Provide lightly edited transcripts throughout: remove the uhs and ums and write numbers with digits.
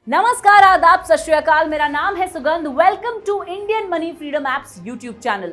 नमस्कार, आदाब, सत श्री अकाल। मेरा नाम है Sugandh. Welcome to Indian money freedom apps YouTube channel.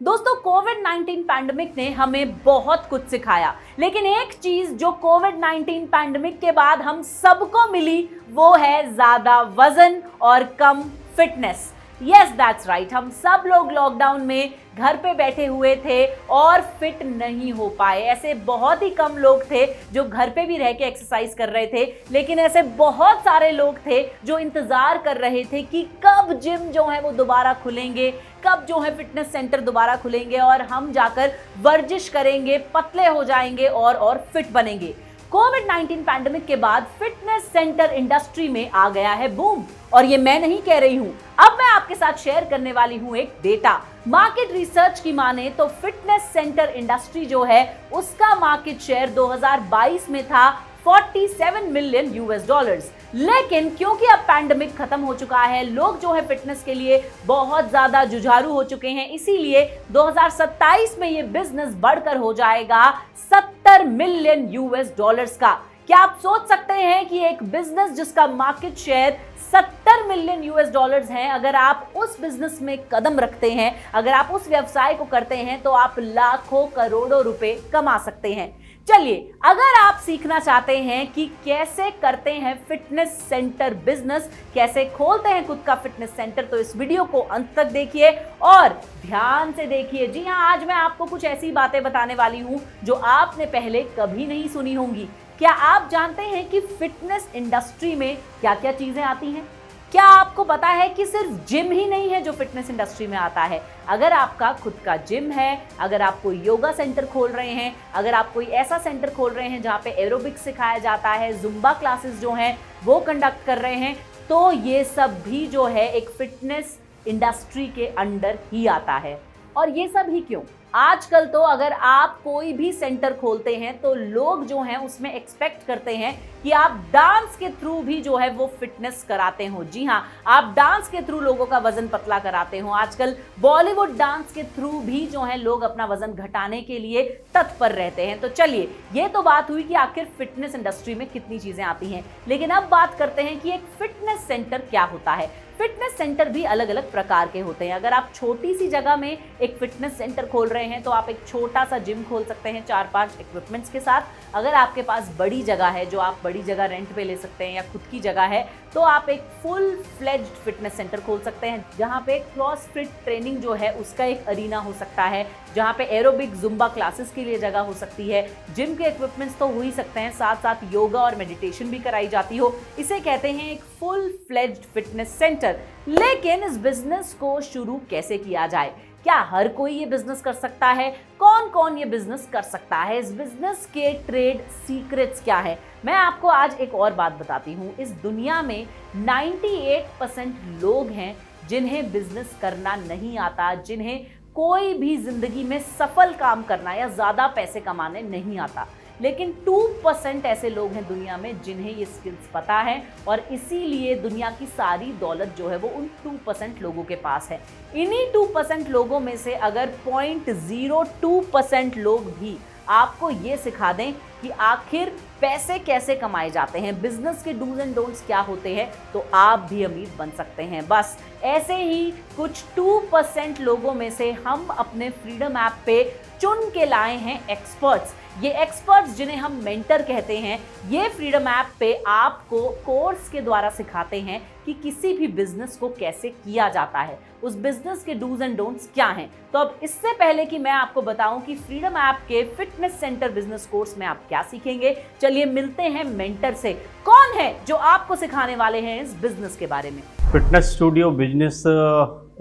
दोस्तों, कोविड-19 पैंडेमिक ने हमें बहुत कुछ सिखाया, लेकिन एक चीज जो कोविड-19 पैंडेमिक के बाद हम सबको मिली वो है ज्यादा वजन और कम फिटनेस। Yes, that's right. हम सब लोग लॉकडाउन में घर पे बैठे हुए थे और फिट नहीं हो पाए। ऐसे बहुत ही कम लोग थे जो घर पे भी रह के एक्सरसाइज कर रहे थे, लेकिन ऐसे बहुत सारे लोग थे जो इंतजार कर रहे थे कि कब जिम जो है वो दोबारा खुलेंगे, कब जो है फिटनेस सेंटर दोबारा खुलेंगे और हम जाकर वर्जिश करेंगे, पतले हो जाएंगे और फिट बनेंगे। कोविड-19 पैंडेमिक के बाद फिटनेस सेंटर इंडस्ट्री में आ गया है बूम। और ये मैं नहीं कह रही हूं, अब मैं आपके साथ शेयर करने वाली हूं एक डेटा। मार्केट रिसर्च की माने तो फिटनेस सेंटर इंडस्ट्री जो है उसका मार्केट शेयर 2022 में था 47 मिलियन यूएस डॉलर्स। लेकिन क्योंकि अब पैंडेमिक खत्म हो चुका है, लोग जो है फिटनेस के लिए बहुत ज्यादा जुझारू हो चुके हैं, इसीलिए 2027 में ये बिजनेस बढ़कर हो जाएगा 70 मिलियन यूएस डॉलर्स का। क्या आप सोच सकते हैं कि एक बिजनेस जिसका market share 70 million US dollars हैं, अगर आप उस बिजनेस में कदम रखते हैं, अगर आप उस व्यवसाय को करते हैं तो आप लाखों करोड़ों रुपए कमा सकते हैं। चलिए, अगर आप सीखना चाहते हैं कि कैसे करते हैं फिटनेस सेंटर बिजनेस, कैसे खोलते हैं खुद का फिटनेस सेंटर, तो इस वीडियो को अंत तक देखिए और ध्यान से देखिए। जी हाँ, आज मैं आपको कुछ ऐसी बातें बताने वाली हूं जो आपने पहले कभी नहीं सुनी होंगी। क्या आप जानते हैं कि फिटनेस इंडस्ट्री में क्या क्या चीजें आती हैं? क्या आपको पता है कि सिर्फ जिम ही नहीं है जो फिटनेस इंडस्ट्री में आता है? अगर आपका खुद का जिम है, अगर आप कोई योगा सेंटर खोल रहे हैं, अगर आप कोई ऐसा सेंटर खोल रहे हैं जहाँ पे एरोबिक्स सिखाया जाता है, जुम्बा क्लासेस जो हैं वो कंडक्ट कर रहे हैं, तो ये सब भी जो है एक फिटनेस इंडस्ट्री के अंडर ही आता है। और ये सब ही क्यों? आजकल तो अगर आप कोई भी सेंटर खोलते हैं तो लोग जो हैं उसमें एक्सपेक्ट करते हैं कि आप डांस के थ्रू भी जो है वो फिटनेस कराते हो। जी हाँ, आप डांस के थ्रू लोगों का वजन पतला कराते हो। आजकल बॉलीवुड डांस के थ्रू भी जो है लोग अपना वजन घटाने के लिए तत्पर रहते हैं। तो चलिए, ये तो बात हुई कि आखिर फिटनेस इंडस्ट्री में कितनी चीजें आती हैं, लेकिन अब बात करते हैं कि एक फिटनेस सेंटर क्या होता है। फिटनेस सेंटर भी अलग अलग प्रकार के होते हैं। अगर आप छोटी सी जगह में एक फिटनेस सेंटर खोल रहे हैं तो आप एक छोटा सा जिम खोल सकते हैं 4-5 इक्विपमेंट्स के साथ। अगर आपके पास बड़ी जगह है, जो आप बड़ी जगह रेंट पे ले सकते हैं या खुद की जगह है, तो आप एक फुल फ्लेज्ड फिटनेस सेंटर खोल सकते हैं जहां पे क्रॉसफिट ट्रेनिंग जो है उसका एक अरीना हो सकता है, जहां पे एरोबिक जुम्बा क्लासेस के लिए जगह हो सकती है, जिम के इक्विपमेंट्स तो हो ही सकते हैं, साथ साथ योगा और मेडिटेशन भी कराई जाती हो। इसे कहते हैं एक फुल फ्लेज्ड फिटनेस सेंटर। लेकिन इस बिजनेस को शुरू कैसे किया जाए? क्या हर कोई ये बिजनेस कर सकता है? कौन कौन ये बिजनेस कर सकता है? इस बिजनेस के ट्रेड सीक्रेट्स क्या है? मैं आपको आज एक और बात बताती हूँ। इस दुनिया में 98% लोग हैं जिन्हें बिजनेस करना नहीं आता, जिन्हें कोई भी जिंदगी में सफल काम करना या ज्यादा पैसे कमाने नहीं आता। लेकिन 2% ऐसे लोग हैं दुनिया में जिन्हें ये स्किल्स पता है और इसीलिए दुनिया की सारी दौलत जो है वो उन 2% लोगों के पास है। इन्हीं 2% लोगों में से अगर 0.02% लोग भी आपको ये सिखा दें कि आखिर पैसे कैसे कमाए जाते हैं, बिजनेस के डूज एंड डोंट्स क्या होते हैं, तो आप भी अमीर बन सकते हैं। बस ऐसे ही कुछ 2% लोगों में से हम अपने फ्रीडम ऐप पे चुन के लाए हैं एक्सपर्ट्स। ये एक्सपर्ट्स जिन्हें हम मेंटर कहते हैं, ये फ्रीडम ऐप पे आपको कोर्स के द्वारा सिखाते हैं कि किसी भी बिजनेस को कैसे किया जाता है, उस बिजनेस के डूज एंड डोंट्स क्या हैं। तो अब इससे पहले कि मैं आपको बताऊं कि फ्रीडम ऐप के फिटनेस सेंटर बिजनेस कोर्स में आप क्या सीखेंगे, चलिए मिलते हैं मेंटर से। कौन है जो आपको सिखाने वाले हैं इस बिजनेस के बारे में? फिटनेस स्टूडियो बिजनेस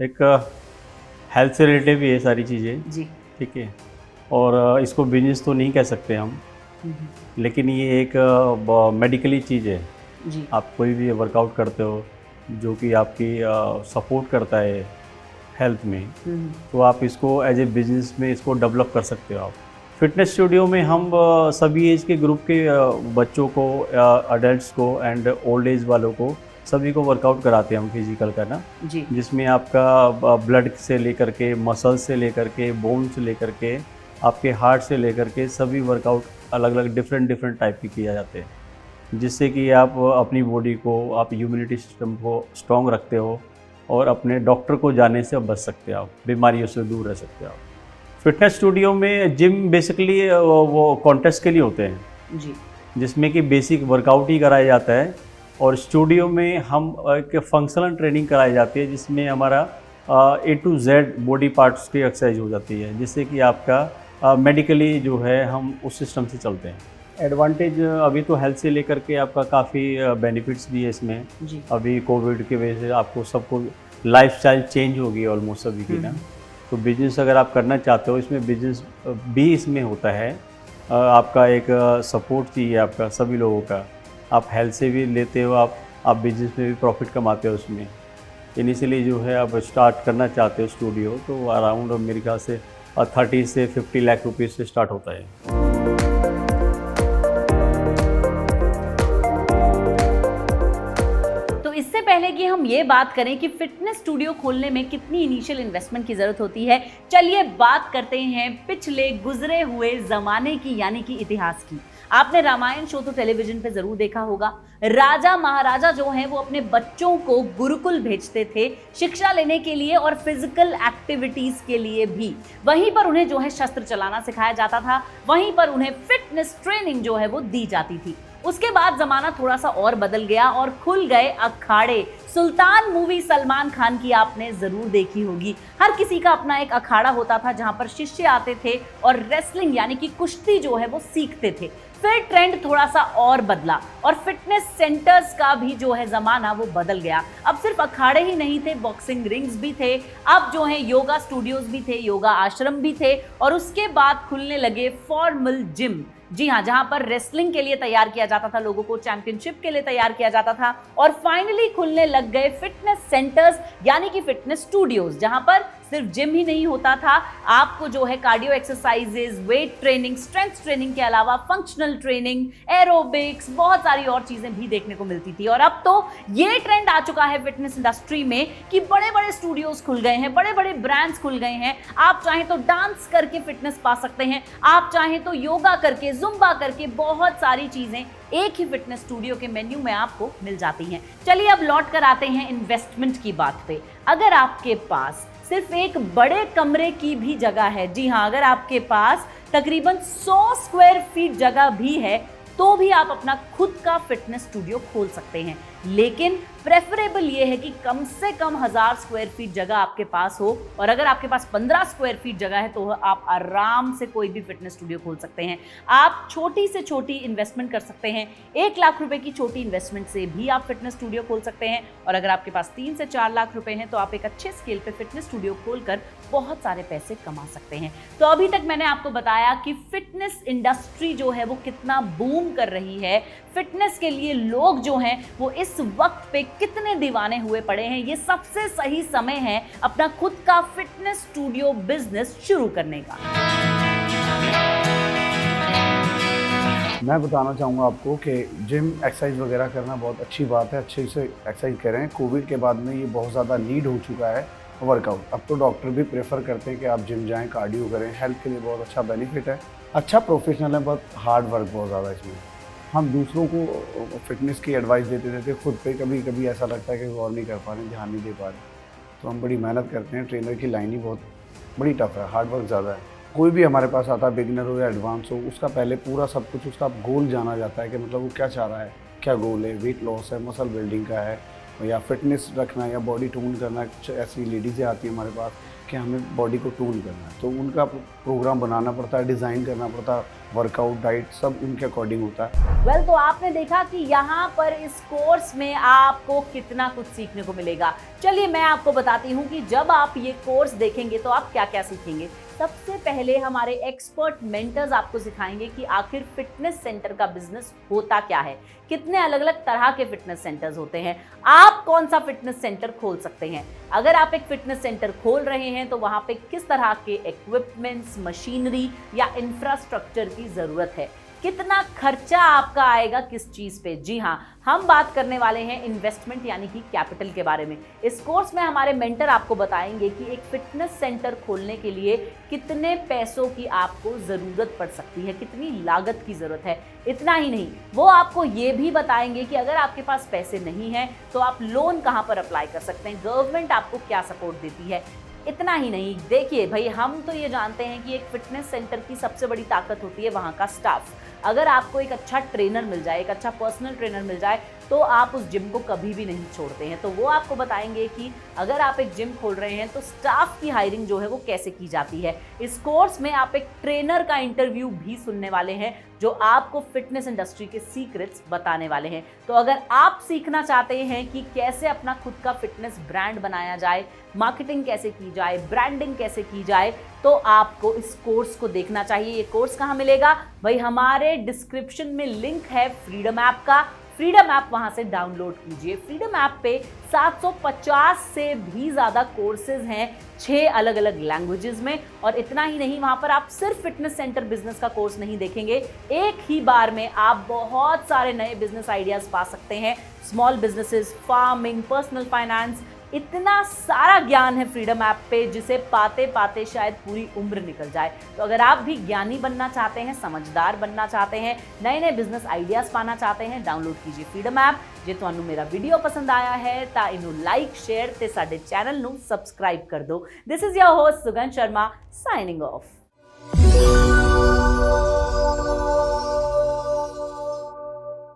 एक हेल्थ से रिलेटेड भी है सारी चीज़ें जी, ठीक है। और इसको बिजनेस तो नहीं कह सकते हम, लेकिन ये एक मेडिकली चीज़ है जी। आप कोई भी वर्कआउट करते हो जो कि आपकी सपोर्ट करता है हेल्थ में, तो आप इसको एज ए बिजनेस में इसको डेवलप कर सकते हो आप। फिटनेस स्टूडियो में हम सभी एज के ग्रुप के बच्चों को, अडल्ट्स को एंड ओल्ड एज वालों को सभी को वर्कआउट कराते हैं हम फिजिकल का ना जी। जिसमें आपका ब्लड से लेकर के, मसल से लेकर के, बोन से लेकर के, आपके हार्ट से लेकर के सभी वर्कआउट अलग अलग डिफरेंट टाइप के किए जाते हैं, जिससे कि आप अपनी बॉडी को, आप इम्यूनिटी सिस्टम को स्ट्रॉन्ग रखते हो और अपने डॉक्टर को जाने से बच सकते हो, आप बीमारियों से दूर रह सकते हो। फिटनेस स्टूडियो में जिम बेसिकली वो कॉन्टेस्ट के लिए होते हैं जी, जिसमें कि बेसिक वर्कआउट ही कराया जाता है, और स्टूडियो में हम एक फंक्शनल ट्रेनिंग कराई जाती है जिसमें हमारा A to Z body parts की एक्सरसाइज हो जाती है, जिससे कि आपका मेडिकली जो है हम उस सिस्टम से चलते हैं। एडवांटेज अभी तो हेल्थ से लेकर के आपका काफ़ी बेनिफिट्स भी है इसमें जी। अभी कोविड की वजह से आपको सबको लाइफस्टाइल चेंज हो गई ऑलमोस्ट सभी की ना, तो बिजनेस अगर आप करना चाहते हो इसमें बिजनेस भी इसमें होता है, आपका एक सपोर्ट चाहिए आपका सभी लोगों का, आप हेल्थ से भी लेते हो, आप बिजनेस में भी प्रॉफिट कमाते हो उसमें। इनिशियली जो है आप स्टार्ट करना चाहते हो स्टूडियो तो अराउंड मेरे ख्याल से 30 से 50 लाख रुपीज़ से स्टार्ट होता है। इससे पहले कि हम ये बात करें कि फिटनेस स्टूडियो खोलने में कितनी इनिशियल इन्वेस्टमेंट की ज़रूरत होती है, चलिए बात करते हैं पिछले गुजरे हुए ज़माने की, यानी कि इतिहास की। आपने रामायण शो तो टेलीविजन पे ज़रूर देखा होगा। राजा महाराजा जो हैं वो अपने बच्चों को गुरुकुल भेजते थे शिक्षा लेने के लिए और फिजिकल एक्टिविटीज़ के लिए भी। वहीं पर उन्हें जो है शस्त्र चलाना सिखाया जाता था, वहीं पर उन्हें फिटनेस ट्रेनिंग जो है वो दी जाती थी। उसके बाद जमाना थोड़ा सा और बदल गया और खुल गए अखाड़े। सुल्तान मूवी सलमान खान की आपने जरूर देखी होगी। हर किसी का अपना एक अखाड़ा होता था जहां पर शिष्य आते थे और रेसलिंग यानी कि कुश्ती जो है वो सीखते थे। फिर ट्रेंड थोड़ा सा और बदला और फिटनेस सेंटर्स का भी जो है जमाना वो बदल गया। अब सिर्फ अखाड़े ही नहीं थे, बॉक्सिंग रिंग्स भी थे, अब जो है योगा स्टूडियोज भी थे, योगा आश्रम भी थे, और उसके बाद खुलने लगे फॉर्मल जिम। जी हाँ, जहां पर रेसलिंग के लिए तैयार किया जाता था लोगों को, चैंपियनशिप के लिए तैयार किया जाता था, और फाइनली खुलने लग गए फिटनेस सेंटर्स यानी कि फिटनेस स्टूडियोज, जहां पर सिर्फ जिम ही नहीं होता था, आपको जो है cardio exercises, weight training, strength training के अलावा फंक्शनल ट्रेनिंग, एरोबिक्स, बहुत सारी और चीजें भी देखने को मिलती थी। और अब तो ये ट्रेंड आ चुका है फिटनेस इंडस्ट्री में कि बड़े बड़े स्टूडियोज खुल गए हैं, बड़े बड़े ब्रांड्स खुल गए हैं। आप चाहें तो डांस करके फिटनेस पा सकते हैं, आप चाहें तो योगा करके, जुम्बा करके, बहुत सारी चीजें एक ही फिटनेस स्टूडियो के मेन्यू में आपको मिल जाती हैं। चलिए अब लौट कर आते हैं इन्वेस्टमेंट की बात पे। अगर आपके पास सिर्फ एक बड़े कमरे की भी जगह है, जी हाँ, अगर आपके पास तकरीबन 100 स्क्वायर फीट जगह भी है तो भी आप अपना खुद का फिटनेस स्टूडियो खोल सकते हैं, लेकिन प्रेफरेबल ये है कि कम से कम 1000 स्क्वायर फीट जगह आपके पास हो, और अगर आपके पास 15 स्क्वायर फीट जगह है तो आप आराम से कोई भी फिटनेस स्टूडियो खोल सकते हैं। आप छोटी से छोटी इन्वेस्टमेंट कर सकते हैं, 1 लाख रुपए की छोटी इन्वेस्टमेंट से भी आप फिटनेस स्टूडियो खोल सकते हैं, और अगर आपके पास 3 से 4 लाख रुपए हैं तो आप एक अच्छे स्केल पे फिटनेस स्टूडियो खोलकर बहुत सारे पैसे कमा सकते हैं। तो अभी तक मैंने आपको बताया कि फिटनेस इंडस्ट्री जो है वो कितना बूम कर रही है, फिटनेस के लिए लोग जो हैं वो इस वक्त पे कितने दीवाने हुए पड़े हैं। ये सबसे सही समय है अपना खुद का फिटनेस स्टूडियो बिजनेस शुरू करने का। मैं बताना चाहूँगा आपको कि जिम एक्सरसाइज वगैरह करना बहुत अच्छी बात है, अच्छे से एक्सरसाइज करें। कोविड के बाद में ये बहुत ज़्यादा नीड हो चुका है वर्कआउट। अब तो डॉक्टर भी प्रेफर करते हैं कि आप जिम जाएं, कार्डियो करें, हेल्थ के लिए बहुत अच्छा बेनिफिट है। अच्छा प्रोफेशनल है, बहुत हार्ड वर्क बहुत ज़्यादा इसमें। हम दूसरों को फिटनेस की एडवाइस देते रहते, खुद पे कभी कभी ऐसा लगता है कि गौर नहीं कर पा रहे, ध्यान नहीं दे पा रहे, तो हम बड़ी मेहनत करते हैं। ट्रेनर की लाइन ही बहुत बड़ी टफ है, हार्ड वर्क ज़्यादा है। कोई भी हमारे पास आता है, बिगिनर हो या एडवांस हो, उसका पहले पूरा सब कुछ उसका गोल जाना जाता है कि मतलब वो क्या चाह रहा है, क्या गोल है, वेट लॉस है, मसल बिल्डिंग का है, या फिटनेस रखना है, या बॉडी टून करना है। ऐसी लेडीज़ें आती हैं हमारे पास कि हमें बॉडी को टून करना है, तो उनका प्रोग्राम बनाना पड़ता है, डिज़ाइन करना पड़ता है, वर्कआउट, डाइट सब उनके अकॉर्डिंग होता है। वेल, तो आपने देखा कि यहाँ पर इस कोर्स में आपको कितना कुछ सीखने को मिलेगा। चलिए मैं आपको बताती हूँ कि जब आप ये कोर्स देखेंगे तो आप क्या क्या सीखेंगे। सबसे पहले हमारे एक्सपर्ट मेंटर्स आपको सिखाएंगे कि आखिर फिटनेस सेंटर का बिजनेस होता क्या है, कितने अलग अलग तरह के फिटनेस सेंटर्स होते हैं, आप कौन सा फिटनेस सेंटर खोल सकते हैं। अगर आप एक फिटनेस सेंटर खोल रहे हैं तो वहाँ पे किस तरह के इक्विपमेंट्स, मशीनरी या इंफ्रास्ट्रक्चर की ज़रूरत है, कितना खर्चा आपका आएगा किस चीज़ पे। जी हाँ, हम बात करने वाले हैं इन्वेस्टमेंट यानी कि कैपिटल के बारे में। इस कोर्स में हमारे मेंटर आपको बताएंगे कि एक फिटनेस सेंटर खोलने के लिए कितने पैसों की आपको ज़रूरत पड़ सकती है, कितनी लागत की ज़रूरत है। इतना ही नहीं, वो आपको ये भी बताएंगे कि अगर आपके पास पैसे नहीं हैं तो आप लोन कहाँ पर अप्लाई कर सकते हैं, गवर्नमेंट आपको क्या सपोर्ट देती है। इतना ही नहीं, देखिए भाई, हम तो ये जानते हैं कि एक फिटनेस सेंटर की सबसे बड़ी ताकत होती है वहाँ का स्टाफ। अगर आपको एक अच्छा ट्रेनर मिल जाए, एक अच्छा पर्सनल ट्रेनर मिल जाए, तो आप उस जिम को कभी भी नहीं छोड़ते हैं। तो वो आपको बताएंगे कि अगर आप एक जिम खोल रहे हैं तो स्टाफ की हायरिंग जो है वो कैसे की जाती है। इस कोर्स में आप एक ट्रेनर का इंटरव्यू भी सुनने वाले हैं जो आपको फिटनेस इंडस्ट्री के सीक्रेट्स बताने वाले हैं। तो अगर आप सीखना चाहते हैं कि कैसे अपना खुद का फिटनेस ब्रांड बनाया जाए, मार्केटिंग कैसे की जाए, ब्रांडिंग कैसे की जाए, तो आपको इस कोर्स को देखना चाहिए। ये कोर्स कहाँ मिलेगा भाई? हमारे डिस्क्रिप्शन में लिंक है फ्रीडम ऐप का। फ्रीडम ऐप वहां से डाउनलोड कीजिए। फ्रीडम ऐप पे 750 से भी ज़्यादा कोर्सेज हैं 6 अलग अलग लैंग्वेजेस में। और इतना ही नहीं, वहां पर आप सिर्फ फिटनेस सेंटर बिजनेस का कोर्स नहीं देखेंगे, एक ही बार में आप बहुत सारे नए बिजनेस आइडियाज पा सकते हैं। Small businesses, farming, personal finance, इतना सारा ज्ञान है फ्रीडम ऐप पे जिसे पाते पाते शायद पूरी उम्र निकल जाए। तो अगर आप भी ज्ञानी बनना चाहते हैं, समझदार बनना चाहते हैं, नए नए बिजनेस आइडियाज़ पाना चाहते हैं, डाउनलोड कीजिए फ्रीडम ऐप। जे ਤੁਹਾਨੂੰ ਮੇਰਾ ਵੀਡੀਓ ਪਸੰਦ ਆਇਆ ਹੈ ਤਾਂ ਇਹਨੂੰ ਲਾਈਕ, ਸ਼ੇਅਰ ਤੇ ਸਾਡੇ ਚੈਨਲ ਨੂੰ ਸਬਸਕ੍ਰਾਈਬ ਕਰ ਦਿਓ। ਦਿਸ ਇਜ਼ योर होस्ट सुगंध शर्मा साइनिंग ऑफ।